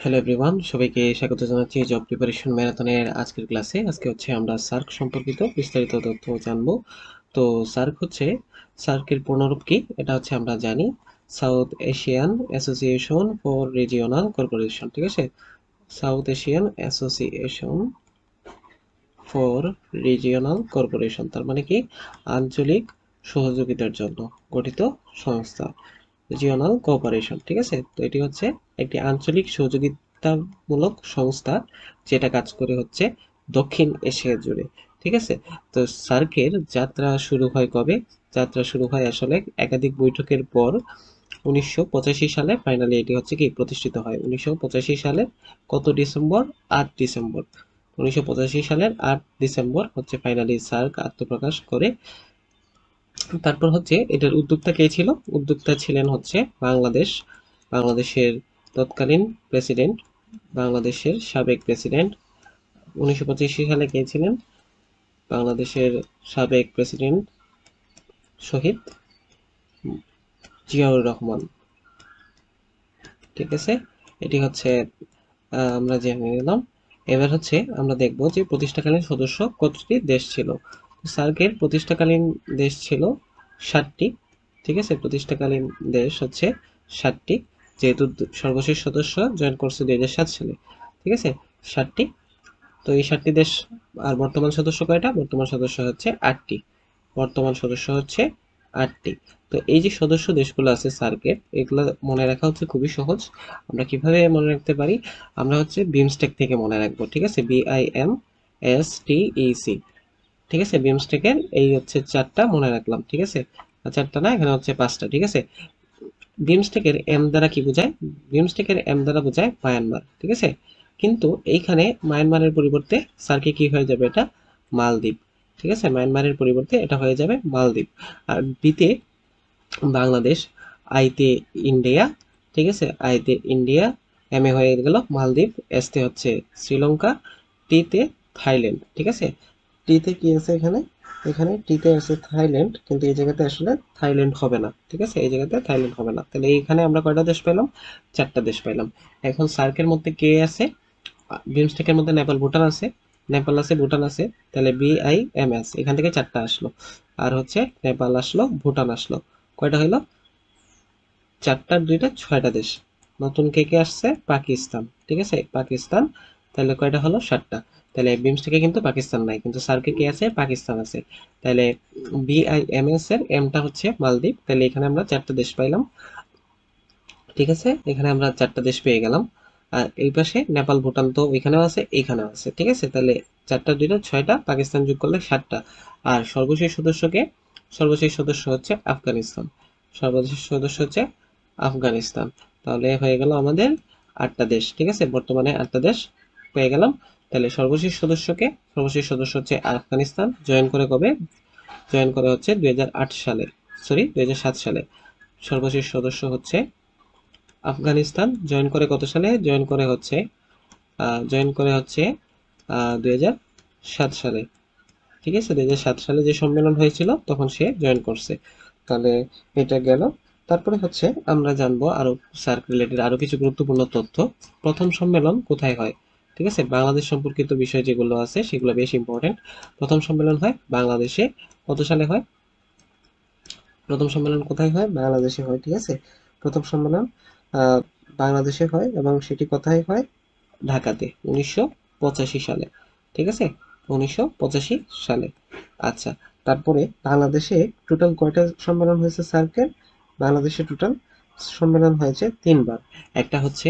Hello everyone, সবাইকে স্বাগত জানাচ্ছি জব প্রিপারেশন ম্যারাথনের আজকের ক্লাসে। আজকে হচ্ছে আমরা সার্ক সম্পর্কিত বিস্তারিত তথ্য জানবো। তো সার্ক হচ্ছে, সার্কের পূর্ণরূপ কি এটা হচ্ছে আমরা জানি, south Asian association for regional corporation. ঠিক আছে, south Asian association for regional corporation, তার মানে কি আঞ্চলিক সহযোগিতার জন্য গঠিত সংস্থা, রিজিওনাল কোঅপারেশন। ঠিক আছে, তো এটি হচ্ছে একটি আঞ্চলিক সহযোগিতামূলক সংস্থা যেটা কাজ করে হচ্ছে দক্ষিণ এশিয়া জুড়ে। ঠিক আছে, তো সার্কের যাত্রা শুরু হয় কবে? যাত্রা শুরু হয় আসলে একাধিক বৈঠকের পর 1985 সালে ফাইনালি এটি হচ্ছে কি প্রতিষ্ঠিত হয়। 1985 সালের কত ডিসেম্বর? 8 ডিসেম্বর। 1985 সালের 8 ডিসেম্বর হচ্ছে ফাইনালি সার্ক আত্মপ্রকাশ করে। তারপর হচ্ছে এটার উদ্যোক্তা কে ছিল? উদ্যোক্তা ছিলেন হচ্ছে বাংলাদেশ। বাংলাদেশের তৎকালীন প্রেসিডেন্ট, বাংলাদেশের সাবেক প্রেসিডেন্ট 1985 সালে কে ছিলেন? বাংলাদেশের সাবেক প্রেসিডেন্ট শহীদ জিয়াউর রহমান। ঠিক আছে, এটি হচ্ছে আমরা জেনে নিলাম। এবার হচ্ছে আমরা দেখব যে প্রতিষ্ঠাকালীন সদস্য কতটি দেশ ছিল। সার্কের প্রতিষ্ঠাকালীন দেশ ছিল 7টি। ঠিক আছে, প্রতিষ্ঠাকালীন দেশ হচ্ছে 7টি, যেহেতু সর্বশেষ সদস্য জয়েন করছে 2007 সালে। ঠিক আছে, 7টি। তো এই 7টি দেশ। আর বর্তমান সদস্য কয়টা? বর্তমান সদস্য হচ্ছে 8টি। বর্তমান সদস্য হচ্ছে 8টি। তো এই যে সদস্য দেশগুলো আছে সার্কের, এগুলো মনে রাখা হচ্ছে খুবই সহজ। আমরা কিভাবে মনে রাখতে পারি? আমরা হচ্ছে বিমস্টেক থেকে মনে রাখবো। ঠিক আছে, BIMSTEC। ঠিক আছে, বিমস্টেকের এই হচ্ছে 4টা মনে রাখলাম। ঠিক আছে, 4টা না, এখানে হচ্ছে 5টা। ঠিক আছে, বিমস্টেকের এম দ্বারা কি বোঝায়? বিমস্টেকের এম দ্বারা বোঝায় মায়ানমার। ঠিক আছে, কিন্তু এইখানে মায়ানমারের পরিবর্তে সার্কে কি হয়ে যাবে? এটা মালদ্বীপ। ঠিক আছে, মায়ানমারের পরিবর্তে এটা হয়ে যাবে মালদ্বীপ। আর বিতে বাংলাদেশ, আইতে ইন্ডিয়া। ঠিক আছে, আইতে ইন্ডিয়া, এম এ হয়ে গেল মালদ্বীপ, এসতে হচ্ছে শ্রীলঙ্কা, টিতে থাইল্যান্ড। ঠিক আছে, টিতে কি আছে এখানে? এখানে টিতে আছে থাইল্যান্ড, কিন্তু এই জায়গাতে আসলে থাইল্যান্ড হবে না। ঠিক আছে, এই জায়গাতে থাইল্যান্ড হবে না। তাহলে এইখানে আমরা কয়টা দেশ পেলাম? 4টা দেশ পেলাম। এখন সার্কের মধ্যে কে আছে? বিমস্টেকের মধ্যে নেপাল ভুটান আছে, নেপাল আছে, ভুটান আছে। তাহলে BIMS, এখান থেকে 4টা আসলো। আর হচ্ছে নেপাল আসলো, ভুটান আসলো। কয়টা হইলো? 4টার 2টা, 6টা দেশ। নতুন কে কে আসছে? পাকিস্তান। ঠিক আছে, পাকিস্তান। তাহলে কয়টা হলো? 7টা। তাহলে বিমস্টেকে কিন্তু পাকিস্তান নাই, কিন্তু সার্কে কে আছে? পাকিস্তান আছে। তাহলে BIMS এর এমটা হচ্ছে মালদ্বীপ। তাহলে এখানে আমরা 4টা দেশ পাইলাম। ঠিক আছে, এখানে আমরা 4টা দেশ পেয়ে গেলাম। আর এই পাশে নেপাল ভুটান তো এখানেও আছে, এখানেও আছে। ঠিক আছে, তাহলে 4টার 2টা, 6টা, পাকিস্তান যোগ করলে 7টা। আর সর্বশেষ সদস্যকে? সর্বশেষ সদস্য হচ্ছে আফগানিস্তান। সর্বশেষ সদস্য হচ্ছে আফগানিস্তান। তাহলে হয়ে গেল আমাদের 8টা দেশ। ঠিক আছে, বর্তমানে 8টা দেশ পেয়ে গেলাম। তাহলে সর্বশেষ সদস্যকে? সর্বশেষ সদস্য হচ্ছে আফগানিস্তান। জয়েন করে কবে? জয়েন করে হচ্ছে 2008 সালে, সরি 2007 সালে। সর্বশেষ সদস্য হচ্ছে আফগানিস্তান। জয়েন করে কত সালে? জয়েন করে হচ্ছে 2007 সালে। ঠিক আছে, 2007 সালে যে সম্মেলন হয়েছিল তখন সে জয়েন করছে। তাহলে এটা গেল। তারপরে হচ্ছে আমরা জানবো আরো সার্ক রিলেটেড আরো কিছু গুরুত্বপূর্ণ তথ্য। প্রথম সম্মেলন কোথায় হয়? ঠিক আছে, বাংলাদেশ সম্পর্কিত বিষয় যেগুলো আছে সেগুলো বেশ ইম্পর্টেন্ট। প্রথম সম্মেলন হয় বাংলাদেশে। কত সালে হয়? প্রথম সম্মেলন কোথায় হয়? বাংলাদেশে হয়। ঠিক আছে, প্রথম সম্মেলন আহ, বাংলাদেশে হয়, এবং সেটি কোথায় হয়? ঢাকাতে, 1985 সালে। ঠিক আছে, 1985 সালে। আচ্ছা, তারপরে বাংলাদেশে টোটাল কয়টা সম্মেলন হয়েছে সার্কেল? বাংলাদেশে টোটাল সম্মেলন হয়েছে 3বার। একটা হচ্ছে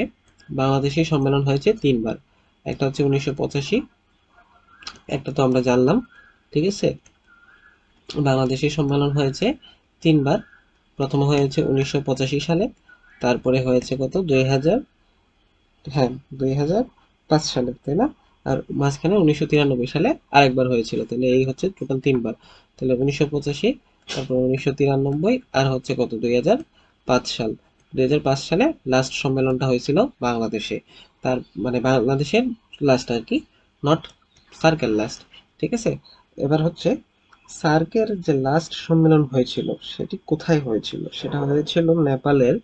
বাংলাদেশে সম্মেলন হয়েছে 3বার। একটা হচ্ছে 1985, একটা তো আমরা জানলাম। ঠিক আছে, বাংলাদেশে সম্মেলন হয়েছে 3বার। প্রথম হয়েছে 1985 সালে, তারপরে হয়েছে কত? 2000, হ্যাঁ, 2005 সালে, তাই না? আর মাঝখানে 1993 সালে আরেকবার হয়েছিল। তাহলে এই হচ্ছে টোটাল 3বার। তাহলে 1985, তারপর 1993, আর হচ্ছে কত? 2005 সাল। 2005 সালে লাস্ট সম্মেলনটা হয়েছিল বাংলাদেশে। তার মানে বাংলাদেশের লাস্ট আর কি, নট সার্কেল লাস্ট। ঠিক আছে, এবার হচ্ছে সার্কের যে লাস্ট সম্মেলন হয়েছিল সেটি কোথায় হয়েছিল? সেটা হয়েছিল নেপালের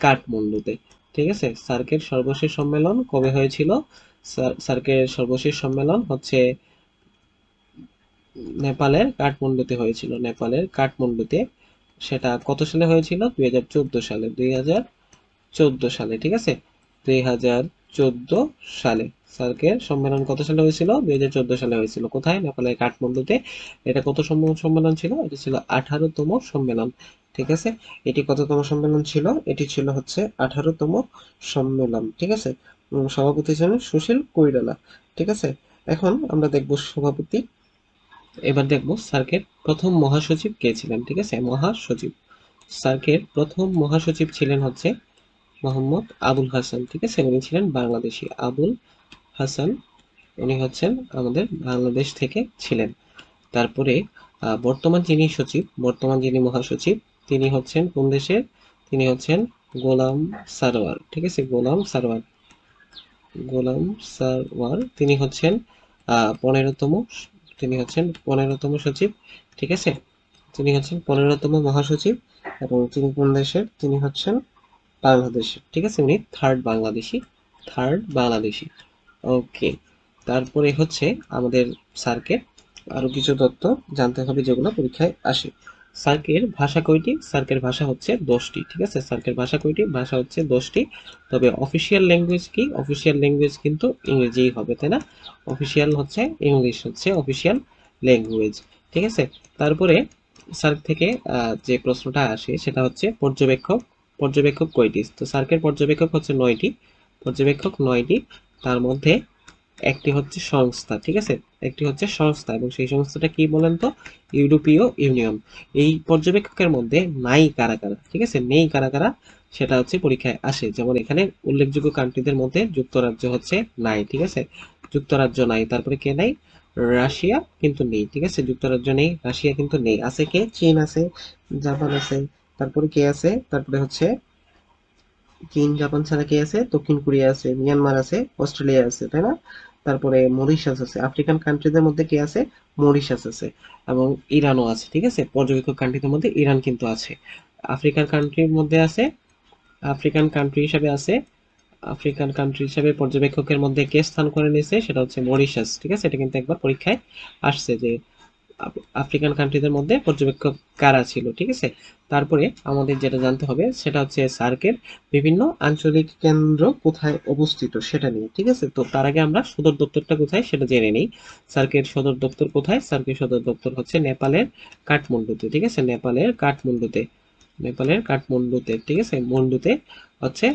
কাঠমান্ডুতে। ঠিক আছে, সার্কের সর্বশেষ সম্মেলন কবে হয়েছিল? সার্কের সর্বশেষ সম্মেলন হচ্ছে নেপালের কাঠমান্ডুতে হয়েছিল, নেপালের কাঠমান্ডুতে। সেটা কত সালে হয়েছিল? 2014 সালে, 2014 সালে, ঠিক আছে, 2014 সালে। সার্কের সম্মেলন কত সালে হয়েছিল? 2014 সালে হয়েছিল। কোথায়? নেপালের কাঠমান্ডুতে। এটা কত সম্মেলন ছিল? এটা ছিল 18তম সম্মেলন, ঠিক আছে। এটি কততম সম্মেলন ছিল? এটি ছিল হচ্ছে 18তম সম্মেলন, ঠিক আছে। সভাপতি ছিলেন সুশীল কৈরালা, ঠিক আছে। এখন আমরা দেখব সভাপতি। এবার দেখব সার্কের প্রথম মহাসচিব কে ছিলেন, ঠিক আছে, মহাসচিব। সার্কের প্রথম মহাসচিব ছিলেন হচ্ছে মোহাম্মদ আবুল হাসান, ঠিক আছে, উনি ছিলেন বাংলাদেশী। আবুল হাসান, উনি হচ্ছেন আমাদের বাংলাদেশ থেকে ছিলেন। তারপরে বর্তমান যিনি মহাসচিব, তিনি হচ্ছেন কোন দেশের? তিনি হচ্ছেন গোলাম সারওয়ার, ঠিক আছে, গোলাম সারওয়ার। তিনি হচ্ছেন 15তম, তিনি হচ্ছেন 15তম সচিব, ঠিক আছে। তিনি হচ্ছেন 15তম মহাসচিব। এবং তিনি কোন দেশের? তিনি হচ্ছেন বাংলাদেশের, ঠিক আছে, উনি থার্ড বাংলাদেশি। ওকে। তারপরে হচ্ছে আমাদের স্যারকে আরো কিছু তথ্য জানতে হবে যেগুলো পরীক্ষায় আসে। সার্কের ভাষা কয়টি? সার্কের ভাষা হচ্ছে 10টি, ঠিক আছে। সার্কের ভাষা কয়টি? ভাষা হচ্ছে 10টি। তবে অফিসিয়াল ল্যাঙ্গুয়েজ কি? অফিসিয়াল ল্যাঙ্গুয়েজ কিন্তু ইংরেজিই হবে, তাই না? অফিসিয়াল হচ্ছে ইংলিশ, হচ্ছে অফিসিয়াল ল্যাঙ্গুয়েজ, ঠিক আছে। তারপরে সার্ক থেকে যে প্রশ্নটা আসে সেটা হচ্ছে পর্যবেক্ষক কয়টি? তো সার্কের পর্যবেক্ষক হচ্ছে 9টি, তার মধ্যে একটি হচ্ছে সংস্থা, ঠিক আছে, একটি হচ্ছে সংস্থা। এবং সেই সংস্থাটা কি বলেন তো? ইউরোপীয় ইউনিয়ন। এই পর্যবেক্ষকের মধ্যে নাই কারা কারা, ঠিক আছে, নেই কারা কারা, সেটা হচ্ছে পরীক্ষায় আসে। যেমন এখানে উল্লেখযোগ্য কান্ট্রিদের মধ্যে যুক্তরাজ্য হচ্ছে নাই, ঠিক আছে, যুক্তরাজ্য নাই। তারপরে কে নাই? রাশিয়া কিন্তু নেই, ঠিক আছে, যুক্তরাজ্য নেই, রাশিয়া কিন্তু নেই। আছে কে? চীন আছে, জাপান আছে। তারপরে কে আছে? তারপরে হচ্ছে চীন জাপান ছাড়া কে আছে? দক্ষিণ কোরিয়া আছে, মিয়ানমার আছে, অস্ট্রেলিয়া আছে, তাই না? তারপরে মরিশাস আছে। আফ্রিকান কান্ট্রিদের মধ্যে কে আছে? মরিশাস আছে। এবং ইরানও আছে, ঠিক আছে, পর্যবেক্ষক কান্ট্রিদের মধ্যে ইরান কিন্তু আছে। আফ্রিকান কান্ট্রির মধ্যে আছে, আফ্রিকান কান্ট্রি হিসাবে আছে, আফ্রিকান কান্ট্রি হিসাবে পর্যবেক্ষকের মধ্যে কে স্থান করে নিয়েছে? সেটা হচ্ছে মরিশাস, ঠিক আছে। এটা কিন্তু একবার পরীক্ষায় আসছে যে আফ্রিকান কান্ট্রিদের মধ্যে পর্যবেক্ষক কারা ছিল, ঠিক আছে। তারপরে আমাদের যেটা জানতে হবে সেটা হচ্ছে সার্কের বিভিন্ন আঞ্চলিক কেন্দ্র কোথায় অবস্থিত সেটা নিয়ে, ঠিক আছে। তো তার আগে আমরা সদর দপ্তরটা কোথায় সেটা জেনে নিই। সার্কের সদর দপ্তর কোথায়? সার্কের সদর দপ্তর হচ্ছে নেপালের কাঠমান্ডুতে, ঠিক আছে, নেপালের কাঠমান্ডুতে, ঠিক আছে, মন্ডুতে হচ্ছে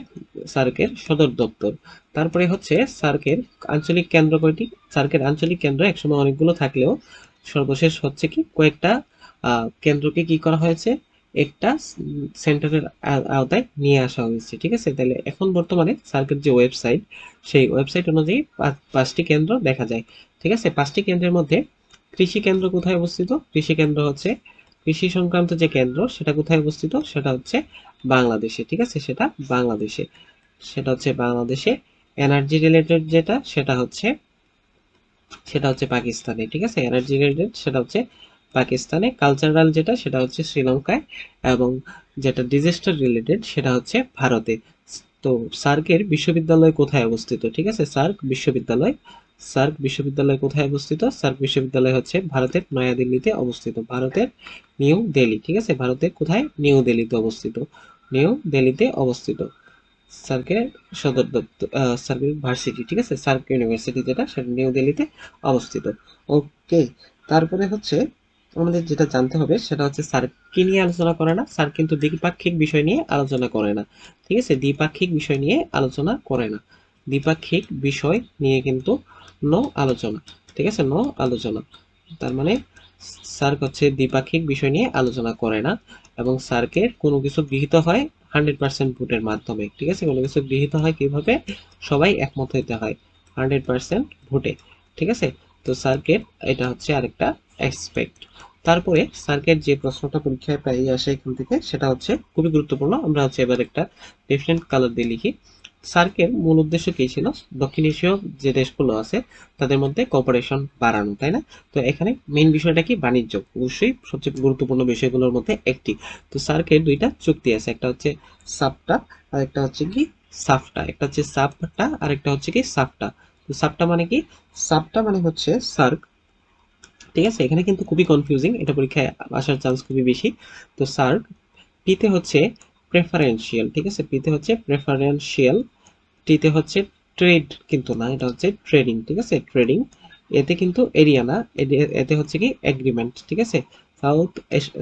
সার্কের সদর দপ্তর। তারপরে হচ্ছে সার্কের আঞ্চলিক কেন্দ্র কয়টি? সার্কের আঞ্চলিক কেন্দ্র একসময় অনেকগুলো থাকলেও সর্বশেষ হচ্ছে কি কয়েকটা কেন্দ্রকে কি করা হয়েছে? একটা সেন্টারের আওতায় নিয়ে আসা হয়েছে, ঠিক আছে। তাহলে এখন বর্তমানে সার্কের যে ওয়েবসাইট, সেই ওয়েবসাইট অনুযায়ী 5টি কেন্দ্র দেখা যায়, ঠিক আছে। 5টি কেন্দ্রের মধ্যে কৃষি কেন্দ্র কোথায় অবস্থিত? কৃষি কেন্দ্র হচ্ছে কৃষি সংক্রান্ত যে কেন্দ্র সেটা কোথায় অবস্থিত? সেটা হচ্ছে বাংলাদেশে, ঠিক আছে, সেটা হচ্ছে বাংলাদেশে। এনার্জি রিলেটেড যেটা সেটা হচ্ছে পাকিস্তানে, ঠিক আছে, এনার্জি রিলেটেড সেটা হচ্ছে পাকিস্তানে। কালচারাল যেটা সেটা হচ্ছে শ্রীলঙ্কায়। এবং যেটা ডিজাস্টার রিলেটেড সেটা হচ্ছে ভারতে। তো সার্কের বিশ্ববিদ্যালয় কোথায় অবস্থিত? ঠিক আছে, সার্ক বিশ্ববিদ্যালয় কোথায় অবস্থিত? সার্ক বিশ্ববিদ্যালয় হচ্ছে ভারতের নয়াদিল্লিতে অবস্থিত, ভারতের নিউ দিল্লি, ঠিক আছে, ভারতের কোথায়? নিউ দিল্লিতে অবস্থিত। সার্কের সদর দপ্তর, সার্কের ভার্সিটি, ঠিক আছে, সার্ক ইউনিভার্সিটি যেটা সেটা নিউ দিল্লিতে অবস্থিত। ওকে। তারপরে হচ্ছে আমাদের যেটা জানতে হবে সেটা হচ্ছে স্যার কি নিয়ে আলোচনা করে না? স্যার কিন্তু দ্বিপাক্ষিক বিষয় নিয়ে আলোচনা করে না, ঠিক আছে, দ্বিপাক্ষিক বিষয় নিয়ে আলোচনা করে না, দ্বিপাক্ষিক বিষয় নিয়ে কিন্তু নো আলোচনা, ঠিক আছে, নো আলোচনা। তার মানে স্যার হচ্ছে দ্বিপাক্ষিক বিষয় নিয়ে আলোচনা করে না। এবং স্যারকে কোনো কিছু গৃহীত হয় 100% ভোটের মাধ্যমে, ঠিক আছে, কোনো কিছু গৃহীত হয় কিভাবে? সবাই একমত হইতে হয় 100% ভোটে, ঠিক আছে। তো সার্কেট এটা হচ্ছে আরেকটা অ্যাসপেক্ট। তারপরে সার্কেট যে প্রশ্নটা পরীক্ষায় প্রায়ই আসে এখান থেকে সেটা হচ্ছে খুবই গুরুত্বপূর্ণ। আমরা হচ্ছে এবার একটা ডিফারেন্ট কালার দিয়ে লিখি। সার্কের মূল উদ্দেশ্য কি ছিল? দক্ষিণ এশীয় যে দেশগুলো আছে তাদের মধ্যে কোঅপারেশন বাড়ানো, তাই না? তো এখানে মেইন বিষয়টা কি? বাণিজ্য, অবশ্যই সবচেয়ে গুরুত্বপূর্ণ বিষয়গুলোর মধ্যে একটি। তো সার্কের দুইটা চুক্তি আছে, একটা হচ্ছে সাপটা আর একটা হচ্ছে কি সাফটা, একটা হচ্ছে সাফটা আর একটা হচ্ছে কি সাফটা। তো সাফটা মানে কি? সাফটা মানে হচ্ছে সার্ক, ঠিক আছে? এখানে কিন্তু খুবই কনফিউজিং, এটা পরীক্ষায় আসার চান্স খুবই বেশি। তো সার্ক, পিতে হচ্ছে প্রেফারেন্সিয়াল, ঠিক আছে? পিতে হচ্ছে প্রেফারেন্সিয়াল, টিতে হচ্ছে ট্রেড, কিন্তু না, এটা হচ্ছে ট্রেডিং, ঠিক আছে? ট্রেডিং। এতে কিন্তু এরিয়া না, এতে হচ্ছে কি এগ্রিমেন্ট, ঠিক আছে? সাউথ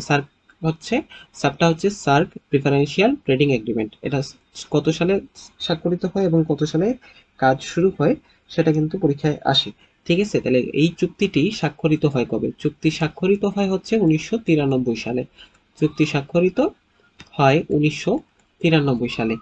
সার্ক হচ্ছে, সাবটা হচ্ছে সার্ক প্রিফারেন্সিয়াল ট্রেডিং এগ্রিমেন্ট। এটা কত সালে স্বাক্ষরিত হয় এবং কত সালে কাজ শুরু হয় সেটা কিন্তু পরীক্ষায় আসে, ঠিক আছে? তাহলে এই চুক্তিটি স্বাক্ষরিত হয় কবে? চুক্তি স্বাক্ষরিত হয় হচ্ছে 1993 সালে। চুক্তি স্বাক্ষরিত হয় 1993 সালে,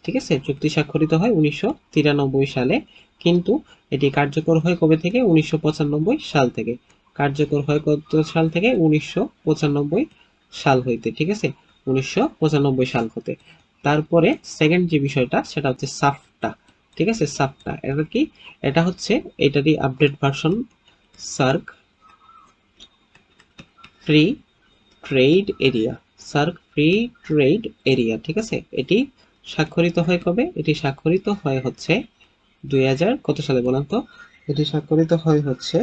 ঠিক আছে? চুক্তি স্বাক্ষরিত হয় 1993 সালে, কিন্তু এটি কার্যকর হয় কবে থেকে? 1995 সাল থেকে। কার্যকর হয় কত সাল থেকে? 1995 সাল হইতে, ঠিক আছে? 1995 সাল হতে। তারপরে সেকেন্ড যে বিষয়টা সেটা হচ্ছে সাফটা, ঠিক আছে? সাফটা এটা কি? এটা হচ্ছে এটারই update version, SAARC free trade area, SAARC free trade area, ঠিক আছে? এটি স্বাক্ষরিত হয় কবে? এটি স্বাক্ষরিত হয় হচ্ছে 2000 কত সালে বলেন তো? এটি স্বাক্ষরিত হয় হচ্ছে,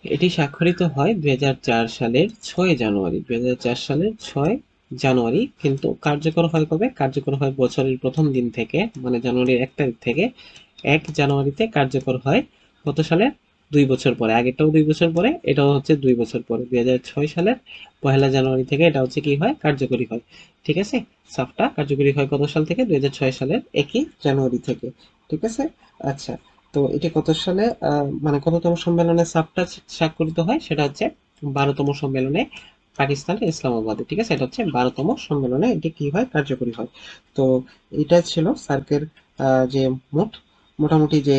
এটি স্বাক্ষরিত হয় 2004 সালের 6 জানুয়ারি, 2004 সালের 6 জানুয়ারি। কিন্তু কার্যকর হয় কবে? কার্যকর হয় বছরের প্রথম দিন থেকে, মানে জানুয়ারির 1 তারিখ থেকে। 1 জানুয়ারিতে কার্যকর হয় কত সালে? 2 বছর পরে। আগেরটাও 2 বছর পরে, এটাও হচ্ছে 2 বছর পরে। 2006 সালের 1 জানুয়ারি থেকে এটা হচ্ছে কি হয়? কার্যকরী হয়, ঠিক আছে? সাফটা কার্যকরী হয় কত সাল থেকে? 2006 সালের 1 জানুয়ারি থেকে, ঠিক আছে? আচ্ছা, তো এটা কত সালে মানে কততম সম্মেলনে সাফটা স্বাক্ষরিত হয়? সেটা হচ্ছে 12তম সম্মেলনে, পাকিস্তানের ইসলামাবাদে, ঠিক আছে? এটা হচ্ছে 12তম সম্মেলনে এটি কি হয়? কার্যকরী হয়। তো এটা ছিল সার্কের যে মোট মোটামুটি যে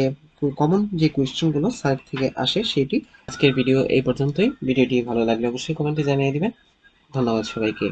কমন যে কোয়েশ্চেন গুলো সার্ক থেকে আসে সেটি। আজকের ভিডিও এই পর্যন্তই। ভিডিওটি ভালো লাগলে অবশ্যই কমেন্টে জানিয়ে দিবেন। ধন্যবাদ সবাইকে।